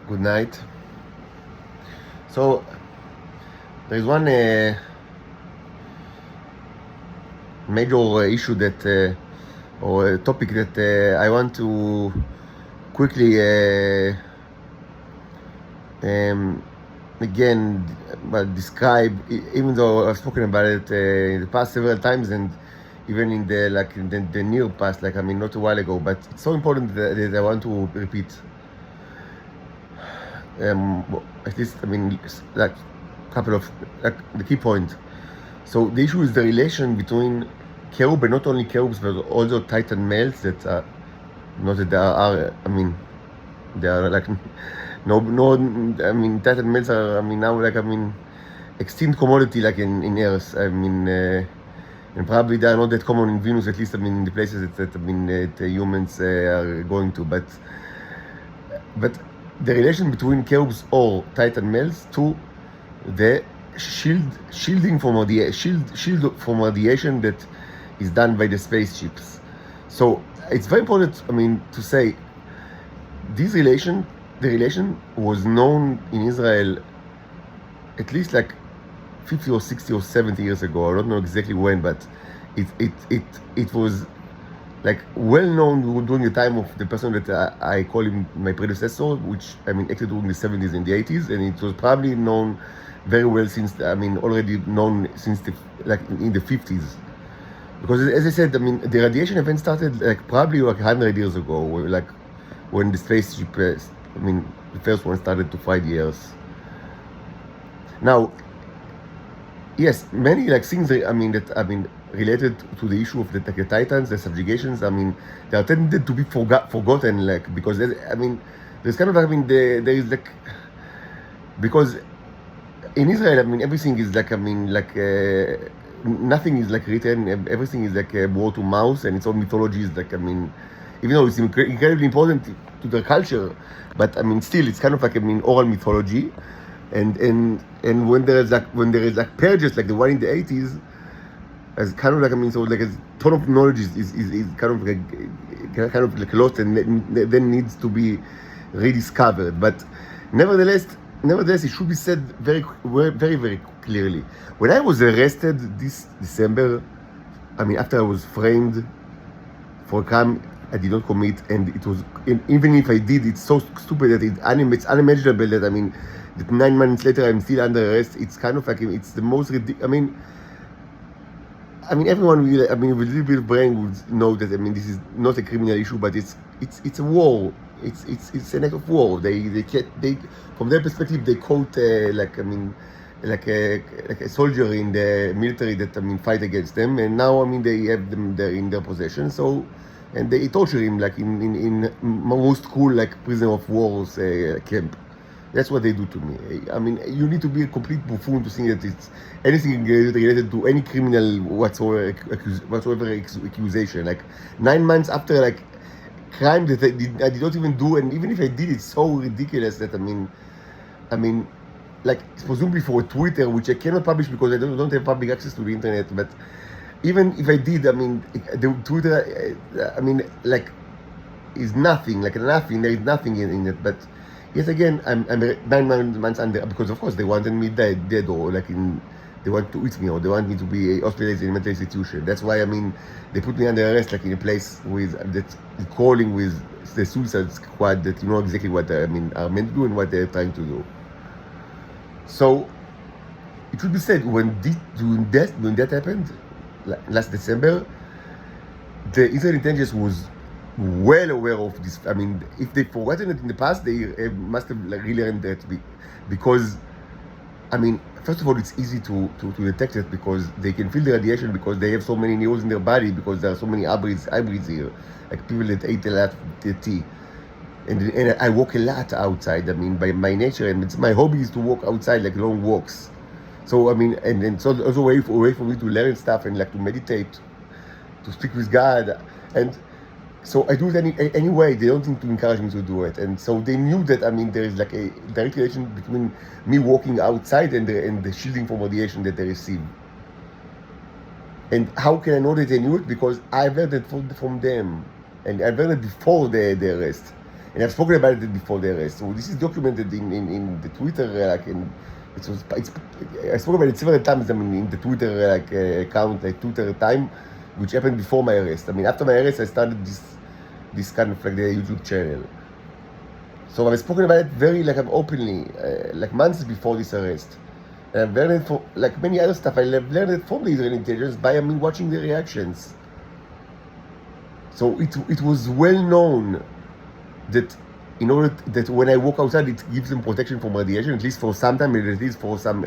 Good night. So there is one major issue that or a topic that I want to quickly um, again describe, even though I've spoken about it in the past several times and even in the near past, not a while ago. But it's so important that I want to repeat. At least like couple of the key point. So the issue is the relation between cherub, and not only cherubs but also titan males that are not that there are. They are like no. Titan males are. Now extinct commodity like in Earth. And probably they are not that common in Venus, at least in the places that humans are going to. But the relation between cherubs or titan males to the shielding from shield from radiation that is done by the spaceships. So it's very important, to say the relation was known in Israel at least like 50 or 60 or 70 years ago. I don't know exactly when, but it was like well known during the time of the person that I call him my predecessor, which acted during the 70s and the 80s, and it was probably known very well since already known since in the 50s, because as I said, the radiation event started probably 100 years ago, when the spaceship, the first one started to fly the Earth. Now, yes, many things that related to the issue of the Titans, the subjugations. They are tended to be forgotten, because there's kind of there is because in Israel, everything is nothing is written. Everything is word to mouth, and its own mythology is even though it's incredibly important to the culture, but still it's kind of oral mythology. And when there is purges like the one in the 80s, as kind of a ton of knowledge is kind of lost, and then needs to be rediscovered. But nevertheless, it should be said very, very, very clearly. When I was arrested this December, after I was framed for a crime I did not commit, and it was, even if I did, it's so stupid that it's unimaginable that that 9 months later I'm still under arrest. It's kind of it's the most ridiculous. Everyone will, with a little bit of brain would know that this is not a criminal issue, but it's a war. It's an act of war. They from their perspective they quote like a soldier in the military that fight against them, and now they have them there in their possession. So, and they torture him in most cool prisoner of wars camp. That's what they do to me. You need to be a complete buffoon to think that it's anything related to any criminal whatsoever accusation. 9 months after crime that I did not even do, and even if I did, it's so ridiculous that presumably for Twitter, which I cannot publish because I don't have public access to the internet. But even if I did, the Twitter, is nothing. Nothing. There is nothing in it. But yet again, I'm 9 months under, because of course they wanted me dead, or they want to eat me, or they want me to be hospitalized in a mental institution. That's why they put me under arrest in a place with that calling with the suicide squad, that exactly what are meant to do and what they're trying to do. So it should be said, when that happened last December, the Israeli intelligence was well aware of this. If they've forgotten it in the past, they must have really learned that, because first of all, it's easy to detect it, because they can feel the radiation, because they have so many neurons in their body, because there are so many hybrids here, like people that ate a lot of tea. And I walk a lot outside, by my nature, and it's my hobby is to walk outside, long walks. So and so also a way for me to learn stuff, and to meditate, to speak with God. And so I do it anyway. They don't need to encourage me to do it. And so they knew that there is a direct relation between me walking outside and the shielding from radiation that they receive. And how can I know that they knew it? Because I learned it from them, and I learned it before the arrest. And I've spoken about it before the arrest. So this is documented in the Twitter, I spoke about it several times. I mean, in the Twitter account, like Twitter time, which happened before my arrest. I mean, after my arrest, I started this kind of like the YouTube channel. So I've spoken about it very like openly, like months before this arrest. And I've learned it for like many other stuff. I learned it from the Israeli intelligence by watching the reactions. So it was well known that in order that when I walk outside, it gives them protection from radiation, at least for some time, at least for some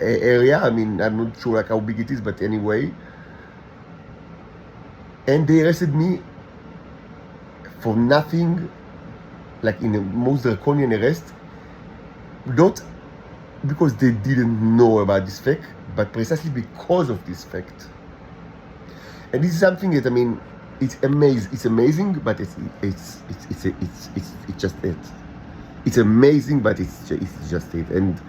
area. I mean, I'm not sure like how big it is, but anyway. And they arrested me for nothing, like in the most draconian arrest, not because they didn't know about this fact, but precisely because of this fact. And this is something that, I mean, it's amazing, but it's just it. It's amazing, but it's just it, and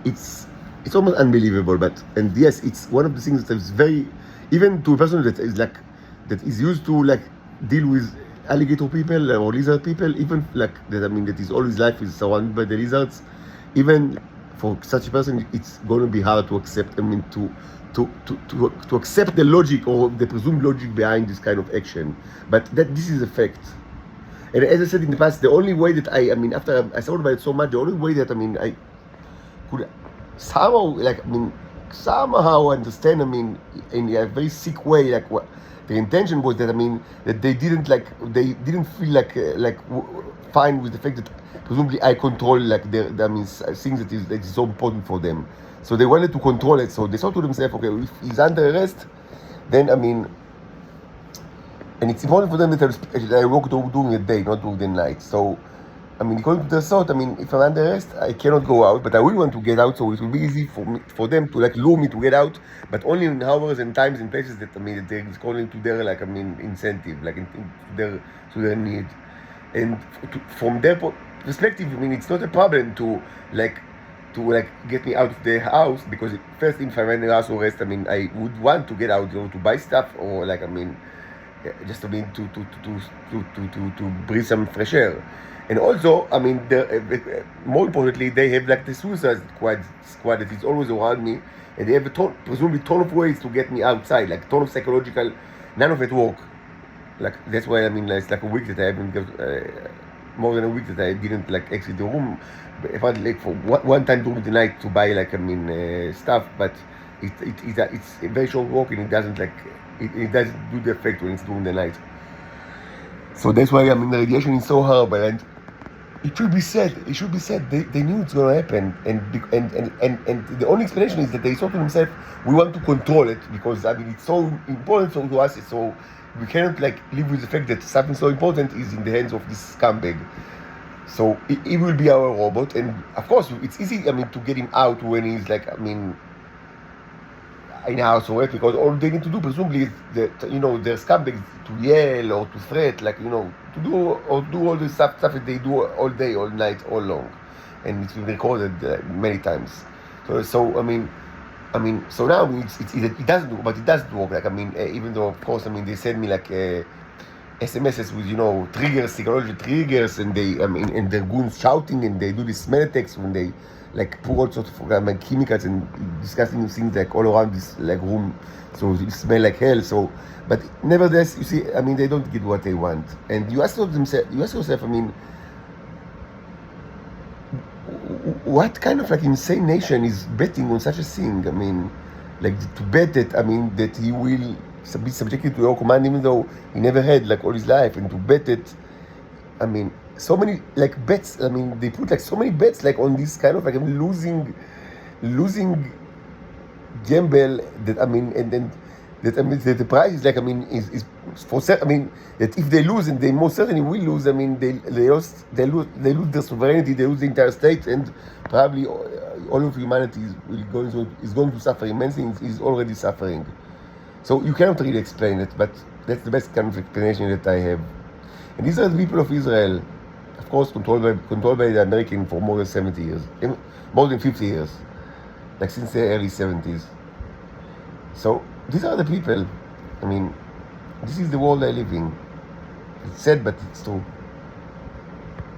it's almost unbelievable. But and yes, it's one of the things that is very, even to a person that is used to like deal with alligator people or lizard people, even like that. I mean, that is all his life is surrounded by the lizards. Even for such a person, it's going to be hard to accept. I mean, to accept the logic or the presumed logic behind this kind of action. But this is a fact. And as I said in the past, the only way that I mean, after I thought about it so much, the only way that, I mean, I could somehow understand, I mean, in a very sick way, like what the intention was, that, I mean, that they didn't feel like fine with the fact that presumably I control like things that is so important for them. So they wanted to control it. So they thought to themselves, okay, if he's under arrest, then, I mean, and it's important for them that I work during the day, not during the night. So, I mean, according to their thought, I mean, if I'm under arrest, I cannot go out, but I will want to get out, so it will be easy for them to like lure me to get out, but only in hours and times and places that, I mean, that they're calling to their like, I mean, incentive, like to their need. And from their perspective, I mean, it's not a problem to get me out of the house, because first, if I'm under house arrest, I mean, I would want to get out, you know, to buy stuff, or like, I mean, just to breathe some fresh air. And also, I mean, more importantly, they have like the suicide squad that is always around me, and they have presumably a ton of ways to get me outside, like a ton of psychological, none of it work. Like, that's why, I mean, it's like a week that I haven't more than a week that I didn't like exit the room. If I like for one time during the night to buy like, I mean, stuff, but it's a very short walk, and it doesn't like it doesn't do the effect when it's during the night. So that's why, I mean, the radiation is so horrible, and it should be said. They knew it's gonna happen, and the only explanation is that they thought to themselves, we want to control it, because, I mean, it's so important to us, so we cannot like live with the fact that something so important is in the hands of this scumbag. So he will be our robot, and of course it's easy, I mean, to get him out when he's like, I mean, in a house arrest, because all they need to do presumably is that, you know, their scumbags to yell or to threat, like, you know, to do all the stuff that they do all day, all night, all long, and it's been recorded many times. So I mean, so now it doesn't do, but it doesn't work. Like, I mean, even though, of course, I mean, they send me like SMSs with, you know, psychological triggers, and they, I mean, and their goons shouting, and they do this smell attacks when they like pour all sorts of chemicals and disgusting things like all around this like room, so it smell like hell. So, but nevertheless, you see, I mean, they don't get what they want, and you ask yourself, I mean, what kind of like insane nation is betting on such a thing? I mean, like, to bet that, I mean, that he will be subjected to your command, even though he never had like all his life, and to bet that, I mean, so many like bets. I mean, they put like so many bets like on this kind of like, I mean, losing gamble, that, I mean, and then that, I mean, that the price is like, I mean, is for certain. I mean, that if they lose, and they most certainly will lose, I mean, they lose their sovereignty, they lose the entire state, and probably all of humanity is going to suffer immensely. Is already suffering. So you cannot really explain it, but that's the best kind of explanation that I have. And these are the people of Israel, of course, controlled by the American for more than 70 years, more than 50 years, like since the early 70s. So these are the people. I mean, this is the world I live in. It's sad, but it's true.